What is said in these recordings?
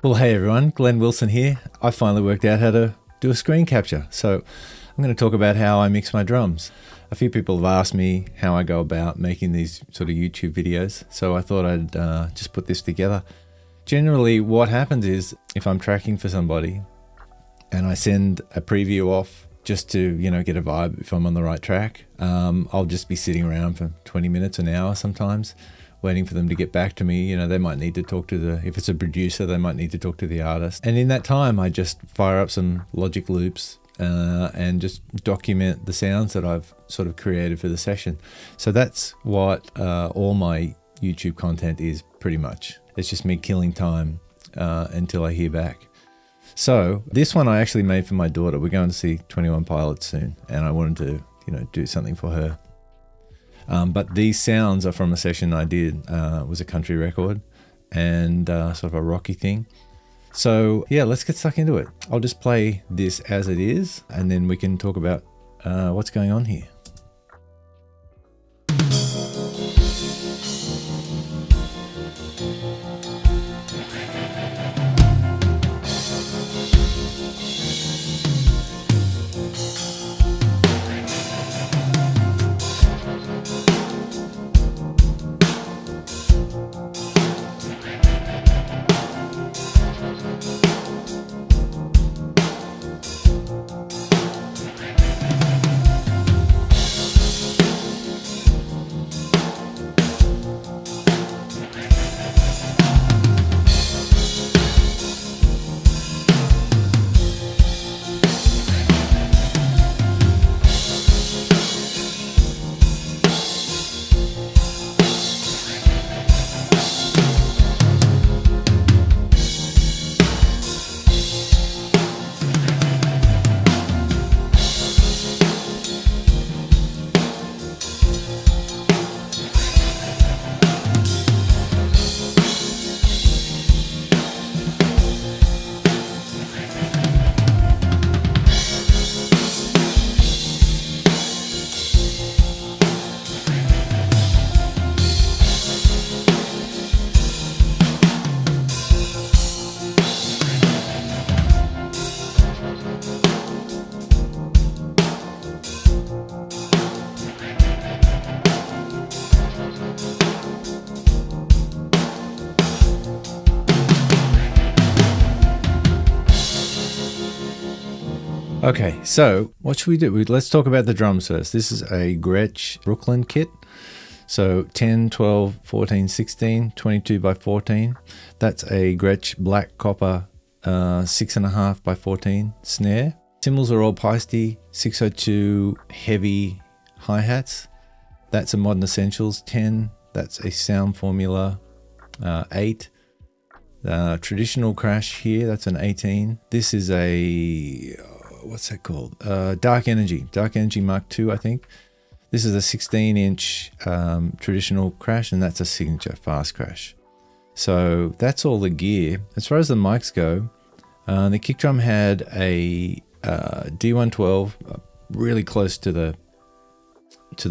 Well, hey everyone, Glenn Wilson here. I finally worked out how to do a screen capture. So I'm going to talk about how I mix my drums. A few people have asked me how I go about making these sort of YouTube videos. So I thought I'd just put this together. Generally, what happens is if I'm tracking for somebody and I send a preview off just to, get a vibe if I'm on the right track, I'll just be sitting around for 20 minutes, an hour sometimes, waiting for them to get back to me. They might need to talk to if it's a producer, they might need to talk to the artist. And in that time, I just fire up some Logic loops and just document the sounds that I've sort of created for the session. So that's what all my YouTube content is pretty much. It's just me killing time until I hear back. So this one I actually made for my daughter. We're going to see 21 Pilots soon, and I wanted to, do something for her. But these sounds are from a session I did. It was a country record and sort of a rocky thing. So yeah, let's get stuck into it. I'll just play this as it is, and then we can talk about what's going on here. Okay, so what should we do? Let's talk about the drums first. This is a Gretsch Brooklyn kit. So 10, 12, 14, 16, 22 by 14. That's a Gretsch Black Copper 6.5 by 14 snare. Cymbals are all Paiste 602 heavy hi-hats. That's a Modern Essentials 10. That's a Sound Formula 8. Traditional Crash here, that's an 18. This is a... what's that called? Dark Energy Mark II, I think. This is a 16-inch traditional Crash, and that's a signature fast Crash. So that's all the gear. As far as the mics go, the kick drum had a D112 really close to the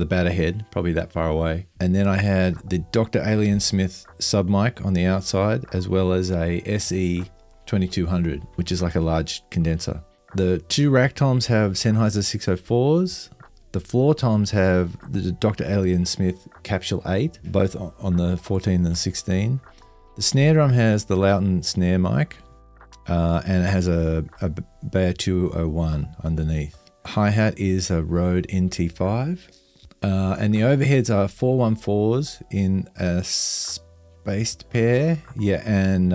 batter head, probably that far away. And then I had the Dr. Alien Smith sub mic on the outside, as well as a SE 2200, which is like a large condenser. The two rack toms have Sennheiser 604s. The floor toms have the Dr. Alien Smith Capsule 8, both on the 14 and 16. The snare drum has the Lauten snare mic, and it has a Bayer 201 underneath. Hi-hat is a Rode NT5, and the overheads are 414s in a spaced pair, and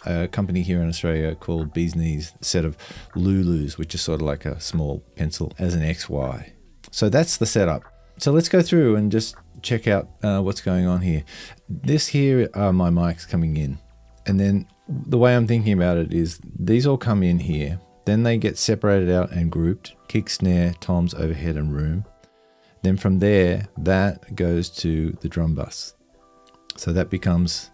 a company here in Australia called Bees Knees, a set of Lulus, which is sort of like a small pencil as an XY. So that's the setup. So let's go through and just check out what's going on here. This here are my mics coming in, and then the way I'm thinking about it is these all come in here, then they get separated out and grouped: kick, snare, toms, overhead, and room. Then from there, that goes to the drum bus. So that becomes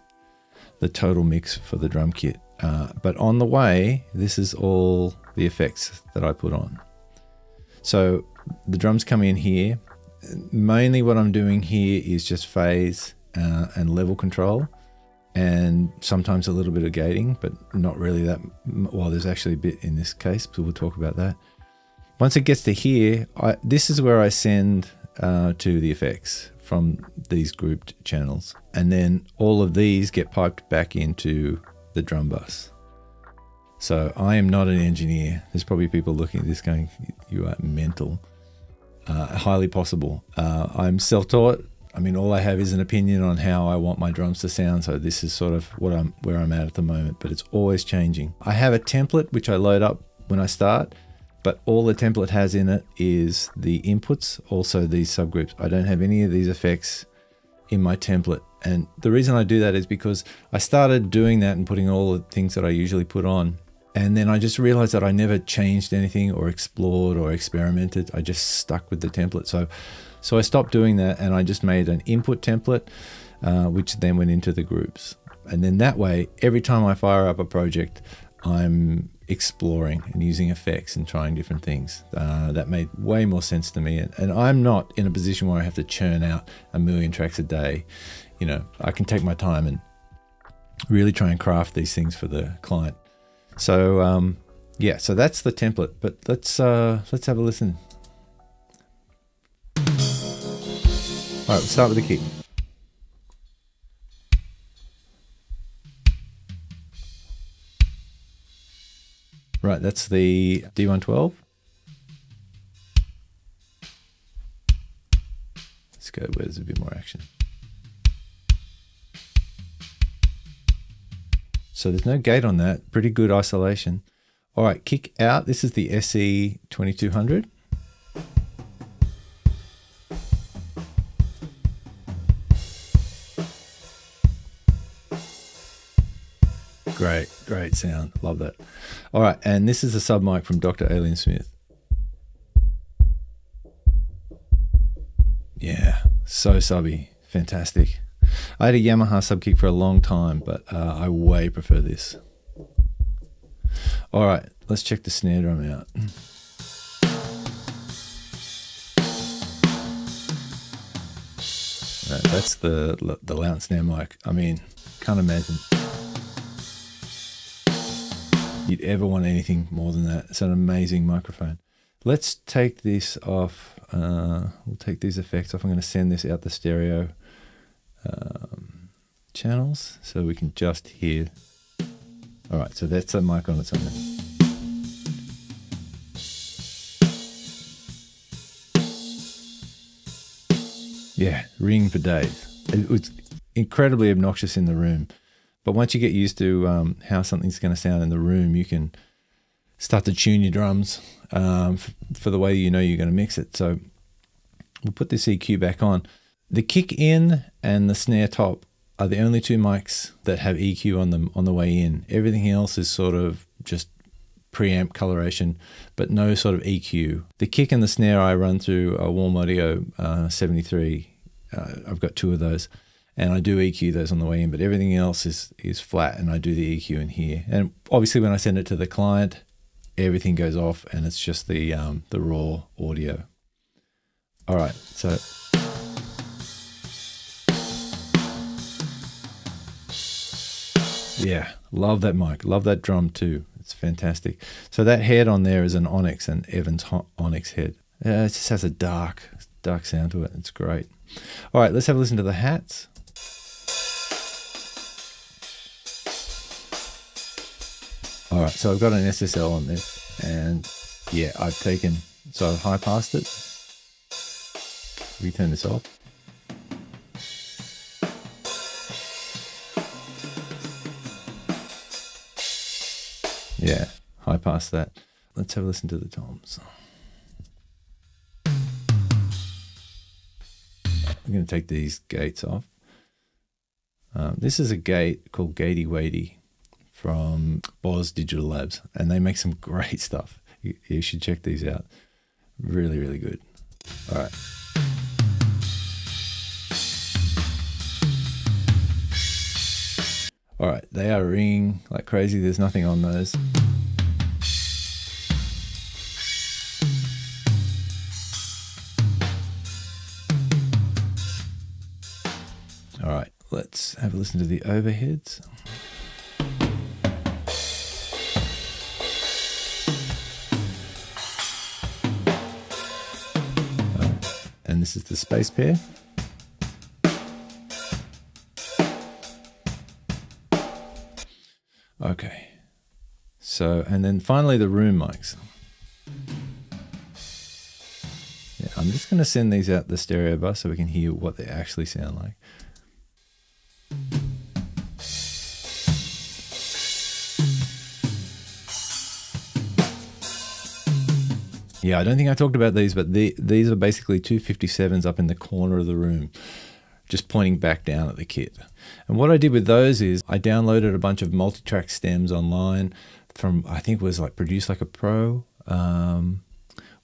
the total mix for the drum kit. But on the way, this is all the effects that I put on. So the drums come in here. Mainly what I'm doing here is just phase and level control. and sometimes a little bit of gating, but not really that. Well, there's actually a bit in this case, so we'll talk about that. Once it gets to here, this is where I send to the effects from these grouped channels. And then all of these get piped back into the drum bus. So I am not an engineer. There's probably people looking at this going, you are mental. Highly possible. I'm self-taught. I mean, all I have is an opinion on how I want my drums to sound. So this is sort of where I'm at the moment, but it's always changing. I have a template which I load up when I start, but all the template has in it is the inputs, also these subgroups. I don't have any of these effects in my template. And the reason I do that is because I started doing that and putting all the things that I usually put on. And then I just realized that I never changed anything or explored or experimented. I just stuck with the template. So I stopped doing that, and I just made an input template, which then went into the groups. And then that way, every time I fire up a project, I'm exploring and using effects and trying different things. That made way more sense to me. And I'm not in a position where I have to churn out 1 million tracks a day. You know, I can take my time and really try and craft these things for the client. So yeah, so that's the template. But let's have a listen. All right, let's start with the kick. Right, that's the D112. Let's go where there's a bit more action. So there's no gate on that, pretty good isolation. All right, kick out. This is the SE 2200. Great sound. Love that. All right, and this is a sub mic from Dr. Alien Smith. Yeah, so subby. Fantastic. I had a Yamaha sub kick for a long time, but I way prefer this. All right, let's check the snare drum out. Right, that's the Lount snare mic. I mean, can't imagine you'd ever want anything more than that. It's an amazing microphone. Let's take this off. We'll take these effects off. I'm going to send this out the stereo channels so we can just hear. All right, so that's a mic on its own. Yeah, ring for days. It was incredibly obnoxious in the room. But once you get used to how something's going to sound in the room, you can start to tune your drums for the way you know you're going to mix it. So we'll put this EQ back on. The kick in and the snare top are the only two mics that have EQ on them on the way in. Everything else is sort of just preamp coloration, but no sort of EQ. The kick and the snare I run through a Warm Audio 73. I've got 2 of those. And I do EQ those on the way in, but everything else is flat, and I do the EQ in here. And obviously when I send it to the client, everything goes off and it's just the raw audio. All right, so yeah, love that mic, love that drum too. It's fantastic. So that head on there is an Onyx, an Evans Onyx head. It just has a dark sound to it. It's great. All right, let's have a listen to the hats. All right, so I've got an SSL on this, and yeah, I've high passed it. We turn this off. Yeah, high pass that. Let's have a listen to the toms. I'm going to take these gates off. This is a gate called Gatey Wadey from Boz Digital Labs, and they make some great stuff. You should check these out. Really, really good. All right. All right, they are ringing like crazy. There's nothing on those. All right, let's have a listen to the overheads. And this is the space pair. Okay. So, and then finally the room mics. Yeah, I'm just going to send these out the stereo bus so we can hear what they actually sound like. Yeah, I don't think I talked about these, but these are basically two 57s up in the corner of the room, just pointing back down at the kit. And what I did with those is I downloaded a bunch of multi-track stems online from, I think it was like Produce Like a Pro,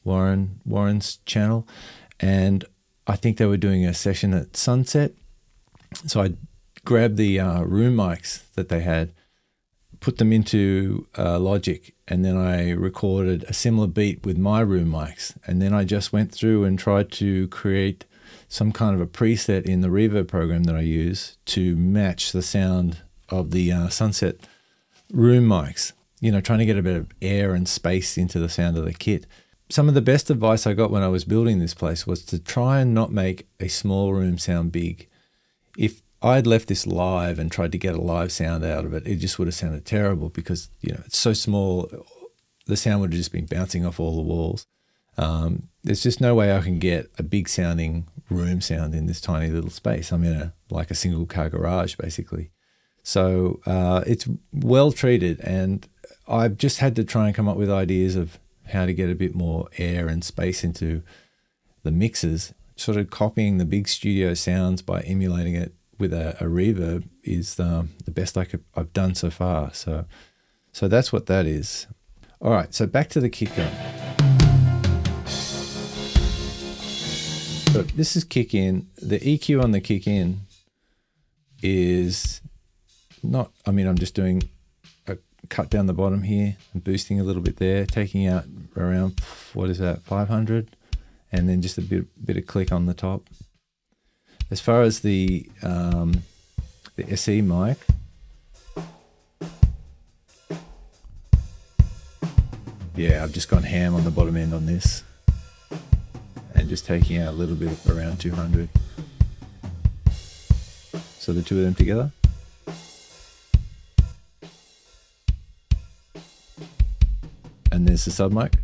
Warren's channel. And I think they were doing a session at sunset. So I grabbed the room mics that they had, put them into Logic, and then I recorded a similar beat with my room mics. And then I just went through and tried to create some kind of a preset in the reverb program that I use to match the sound of the sunset room mics, you know, trying to get a bit of air and space into the sound of the kit. Some of the best advice I got when I was building this place was to try and not make a small room sound big. If I had left this live and tried to get a live sound out of it, it just would have sounded terrible because, you know, it's so small, the sound would have just been bouncing off all the walls. There's just no way I can get a big sounding room sound in this tiny little space. I'm in like a single car garage basically. So it's well treated, and I've just had to try and come up with ideas of how to get a bit more air and space into the mixes. Sort of copying the big studio sounds by emulating it with a reverb is the best I've done so far. So that's what that is. All right, so back to the kick drum. So this is kick in. The EQ on the kick in is not, I mean, I'm just doing a cut down the bottom here and boosting a little bit there, taking out around, what is that, 500, and then just a bit of click on the top. As far as the SE mic, yeah, I've just gone ham on the bottom end on this and just taking out a little bit around 200. So the two of them together. And there's the sub mic.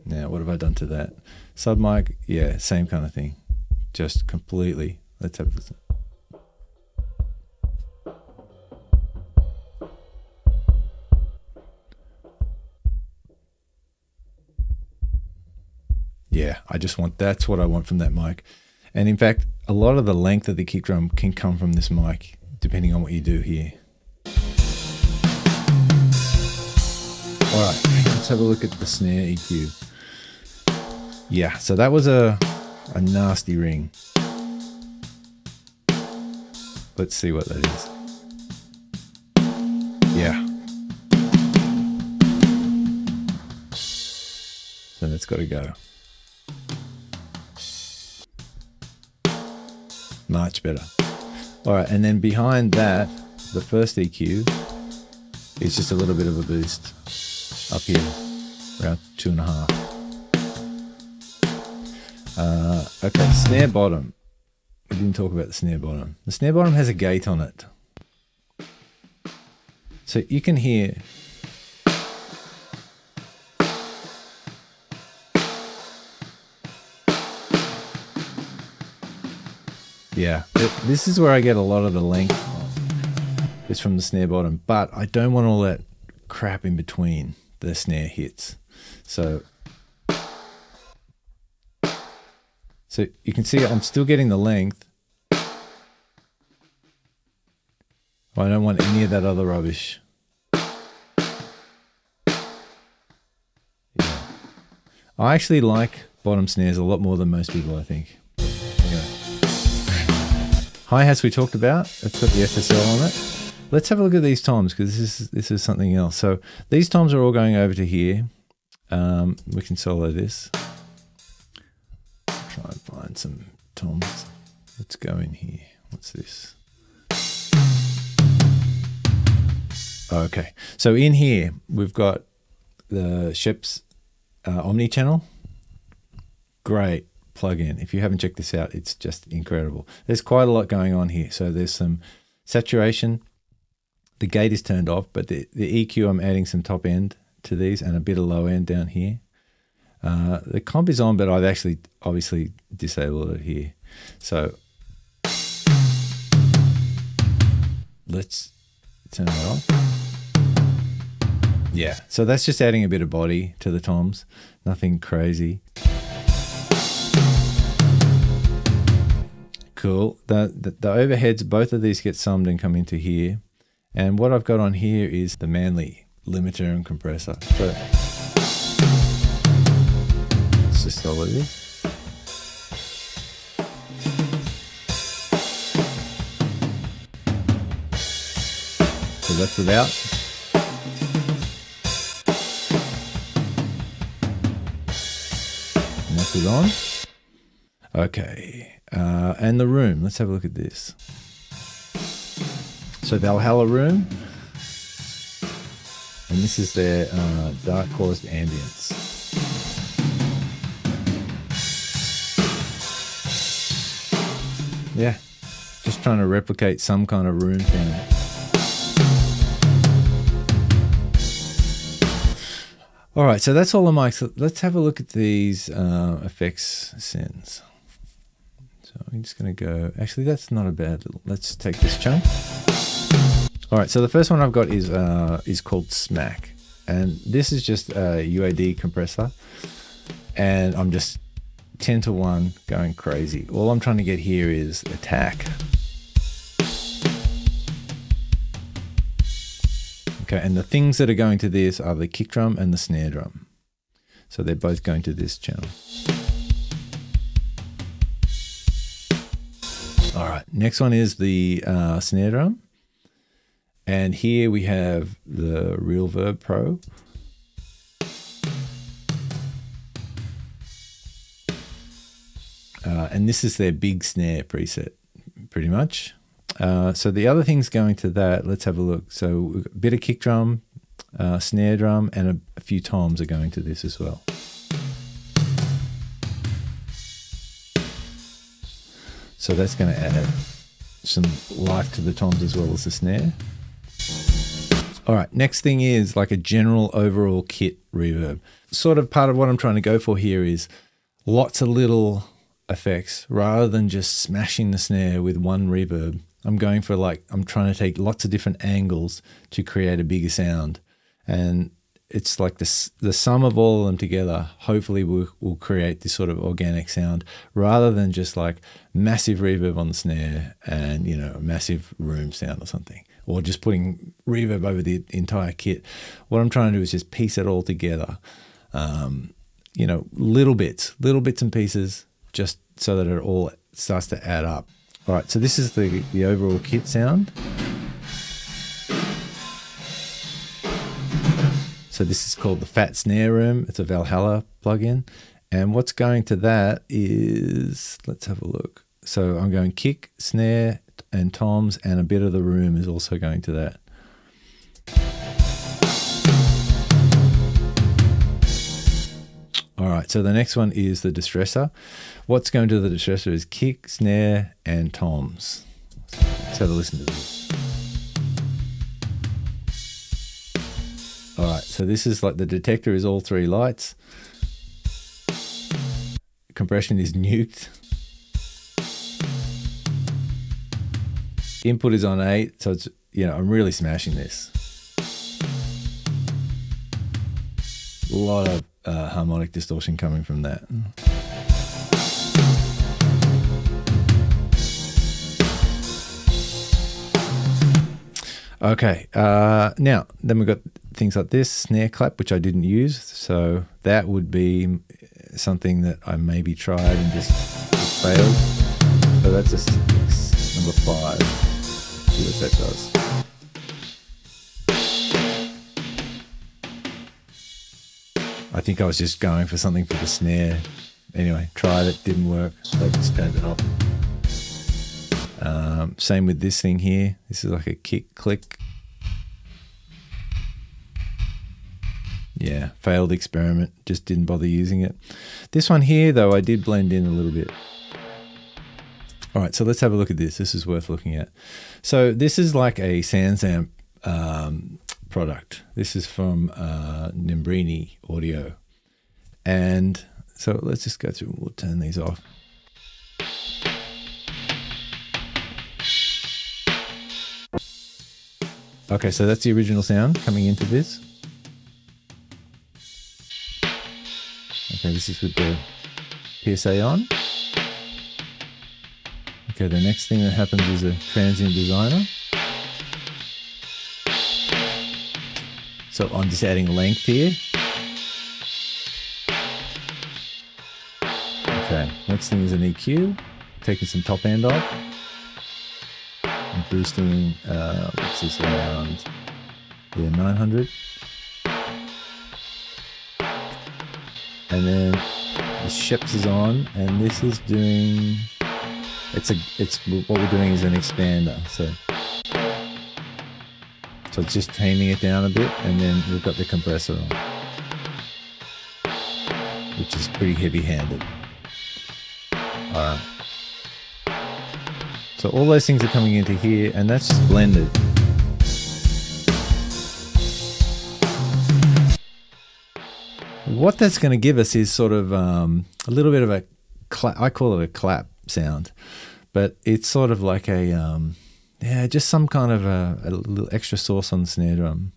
Now, what have I done to that? Sub mic, yeah, same kind of thing. Just completely. Let's have a listen. Yeah, that's what I want from that mic. And in fact, a lot of the length of the kick drum can come from this mic, depending on what you do here. All right, let's have a look at the snare EQ. Yeah, so that was a nasty ring. Let's see what that is. Yeah. So that's got to go. Much better. All right, and then behind that, the first EQ is just a little bit of a boost up here, around 2.5. Okay, snare bottom. We didn't talk about the snare bottom. The snare bottom has a gate on it. So you can hear yeah, this is where I get a lot of the length is from the snare bottom, but I don't want all that crap in between the snare hits. So you can see I'm still getting the length. I don't want any of that other rubbish. Yeah. I actually like bottom snares a lot more than most people, I think. Hi-hats we talked about. It's got the SSL on it. Let's have a look at these toms, because this is something else. So these toms are all going over to here. We can solo this. Try and find some toms. Let's go in here. What's this? Okay, so in here we've got the Schoeps Omni channel. Great plugin. If you haven't checked this out, it's just incredible. There's quite a lot going on here. So there's some saturation. The gate is turned off, but the EQ, I'm adding some top end to these and a bit of low end down here. The comp is on, but I've actually obviously disabled it here. So let's turn that off. Yeah, so that's just adding a bit of body to the toms. Nothing crazy. Cool. The overheads, both of these get summed and come into here. And what I've got on here is the Manley limiter and compressor. So let's just solve this. So that's without. And that's with on. Okay. And the room, let's have a look at this. So Valhalla room, and this is their dark caused ambience. Yeah, just trying to replicate some kind of room thing. All right, so that's all the mics. Let's have a look at these effects sends. So I'm just going to go, actually that's not a bad little, let's take this chunk. All right, so the first one I've got is called Smack. And this is just a UAD compressor. And I'm just 10-to-1 going crazy. All I'm trying to get here is attack. Okay, and the things that are going to this are the kick drum and the snare drum. So they're both going to this channel. All right, next one is the snare drum. And here we have the Realverb Pro. And this is their big snare preset, pretty much. So the other things going to that, let's have a look. So a bit of kick drum, snare drum, and a few toms are going to this as well. So that's going to add some life to the toms as well as the snare. All right, next thing is like a general overall kit reverb. Sort of part of what I'm trying to go for here is lots of little effects rather than just smashing the snare with one reverb. I'm going for I'm trying to take lots of different angles to create a bigger sound. And it's like the sum of all of them together hopefully will create this sort of organic sound rather than just like massive reverb on the snare and, you know, a massive room sound or something, or just putting reverb over the entire kit. What I'm trying to do is just piece it all together, you know, little bits and pieces, just so that it all starts to add up. All right, so this is the overall kit sound. So this is called the Fat Snare Room. It's a Valhalla plugin. And what's going to that is, let's have a look. So I'm going kick, snare, and toms, and a bit of the room is also going to that. All right, so the next one is the distressor. What's going to the distressor is kick, snare, and toms. Let's have a listen to this. All right, so this is like the detector is all three lights. Compression is nuked. Input is on 8, so it's, you know, I'm really smashing this. A lot of harmonic distortion coming from that. Okay, now then we've got things like this snare clap, which I didn't use, so that would be something that I maybe tried and just failed. So that's a 6, number 5. See what that does. I think I was just going for something for the snare. Anyway, tried it, didn't work, so I just turned it off. Same with this thing here. This is like a kick click. Yeah, failed experiment. Just didn't bother using it. This one here, though, I did blend in a little bit. All right, so let's have a look at this. This is worth looking at. So this is like a SansAmp product. This is from Nembrini Audio. And so let's just go through. We'll turn these off. Okay, so that's the original sound coming into this. Okay, this is with the PSA on. Okay, the next thing that happens is a transient designer. So I'm just adding length here. Okay, next thing is an EQ, taking some top end off. And boosting, what's this, around, yeah, 900. And then the Sheps is on, and this is doing, it's what we're doing is an expander. So it's just taming it down a bit, and then we've got the compressor on, which is pretty heavy-handed. All right. So all those things are coming into here, and that's just blended. What that's going to give us is sort of a little bit of a clap. I call it a clap sound, but it's sort of like a yeah, just some kind of a little extra sauce on the snare drum.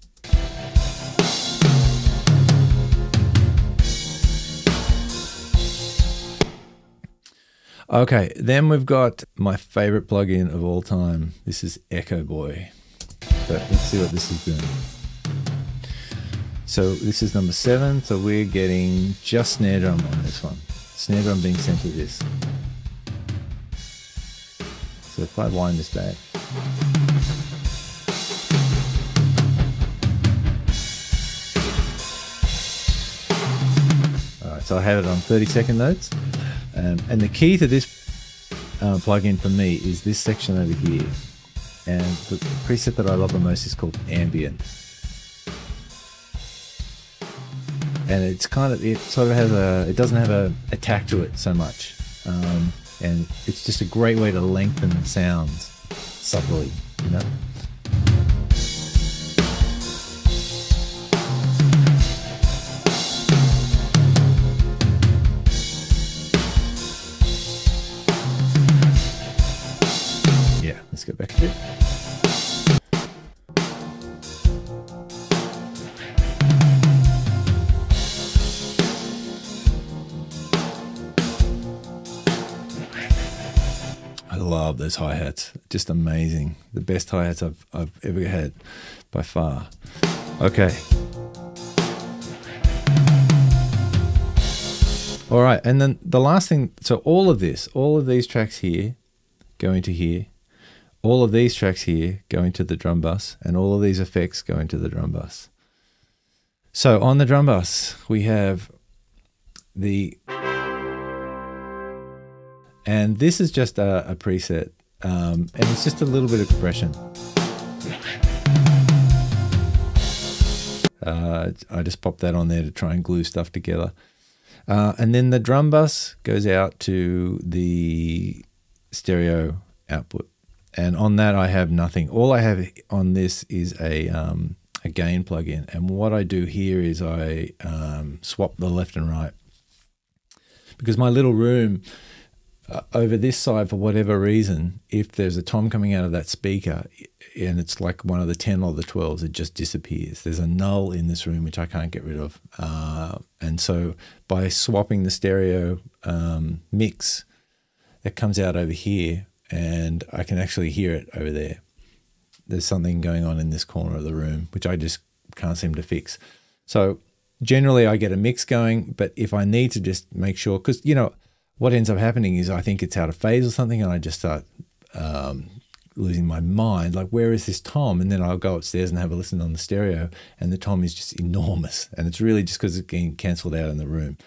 Okay, then we've got my favorite plugin of all time. This is Echo Boy. So let's see what this is doing. So this is number 7, so we're getting just snare drum on this one. Snare drum being sent to this. So if I wind this back. Alright, so I have it on 30-second notes. And the key to this plugin for me is this section over here. And the preset that I love the most is called Ambient. And it's kind of, it sort of has a, it doesn't have a attack to it so much. And it's just a great way to lengthen sounds subtly, you know? Yeah, let's go back a bit. I love those hi-hats, just amazing. The best hi-hats I've ever had by far. Okay. All right, and then the last thing, so all of these tracks here go into here, all of these tracks here go into the drum bus, and all of these effects go into the drum bus. So on the drum bus, we have the, and this is just a preset, and it's just a little bit of compression. I just popped that on there to try and glue stuff together. And then the drum bus goes out to the stereo output. And on that I have nothing. All I have on this is a gain plugin. And what I do here is I swap the left and right. Because my little room over this side, for whatever reason, if there's a tom coming out of that speaker and it's like one of the 10 or the 12s, it just disappears. There's a null in this room which I can't get rid of. And so by swapping the stereo mix, it comes out over here and I can actually hear it over there. There's something going on in this corner of the room which I just can't seem to fix. So generally I get a mix going, but if I need to just make sure, because you know what ends up happening is I think it's out of phase or something, and I just start losing my mind, like where is this tom? And then I'll go upstairs and have a listen on the stereo, and the tom is just enormous, and it's really just because it's getting cancelled out in the room.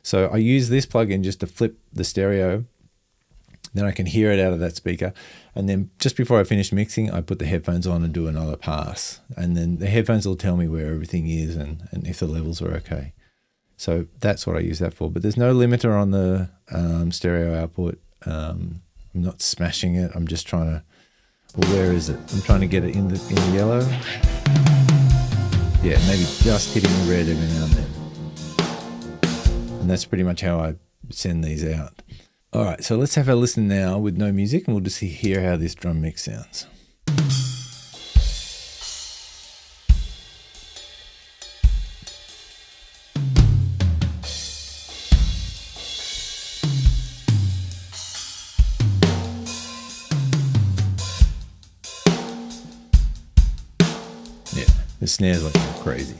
So I use this plugin just to flip the stereo Then I can hear it out of that speaker. And then just before I finish mixing, I put the headphones on and do another pass. And then the headphones will tell me where everything is and if the levels are okay. So that's what I use that for. But there's no limiter on the stereo output. I'm not smashing it. I'm just trying to, well, where is it? I'm trying to get it in the yellow. Yeah, maybe just hitting the red every now and then. And that's pretty much how I send these out. All right, so let's have a listen now with no music, and we'll just hear how this drum mix sounds. Yeah, the snare's like crazy.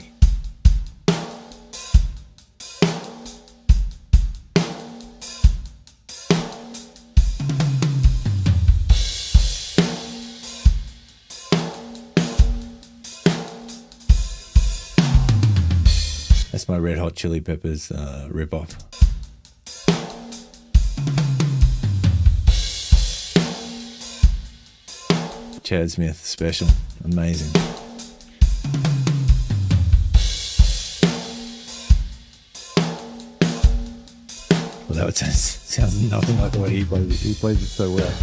That's my Red Hot Chili Peppers ripoff. Chad Smith special, amazing. Well, that sounds nothing like the way he plays it. He plays it so well.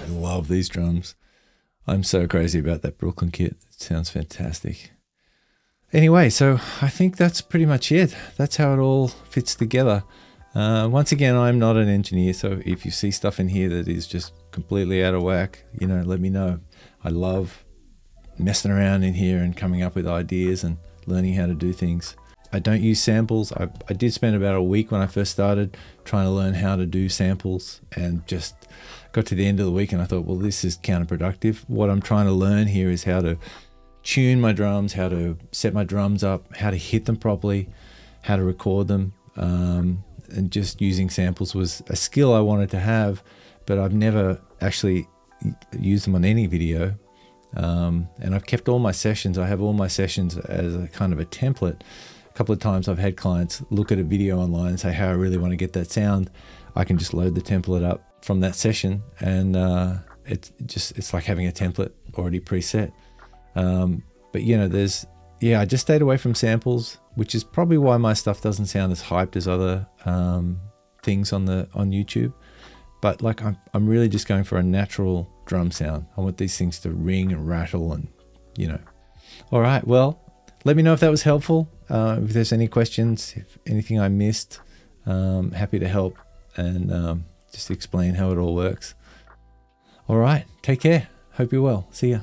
Love these drums. I'm so crazy about that Brooklyn kit. It sounds fantastic. Anyway, so I think that's pretty much it. That's how it all fits together. Once again, I'm not an engineer, so if you see stuff in here that is just completely out of whack, you know, let me know. I love messing around in here and coming up with ideas and learning how to do things. I don't use samples. I did spend about a week when I first started trying to learn how to do samples, and just got to the end of the week and I thought, well, this is counterproductive. What I'm trying to learn here is how to tune my drums, how to set my drums up, how to hit them properly, how to record them. And just using samples was a skill I wanted to have, but I've never actually used them on any video. And I've kept all my sessions. I have all my sessions as a kind of a template. A couple of times I've had clients look at a video online and say, hey, I really want to get that sound. I can just load the template up from that session, and it's like having a template already preset. But you know, I just stayed away from samples, which is probably why my stuff doesn't sound as hyped as other things on YouTube. But like I'm really just going for a natural drum sound. I want these things to ring and rattle, and you know. All right, well, let me know if that was helpful. If there's any questions, if anything I missed, happy to help and just explain how it all works. All right, take care. Hope you're well. See ya.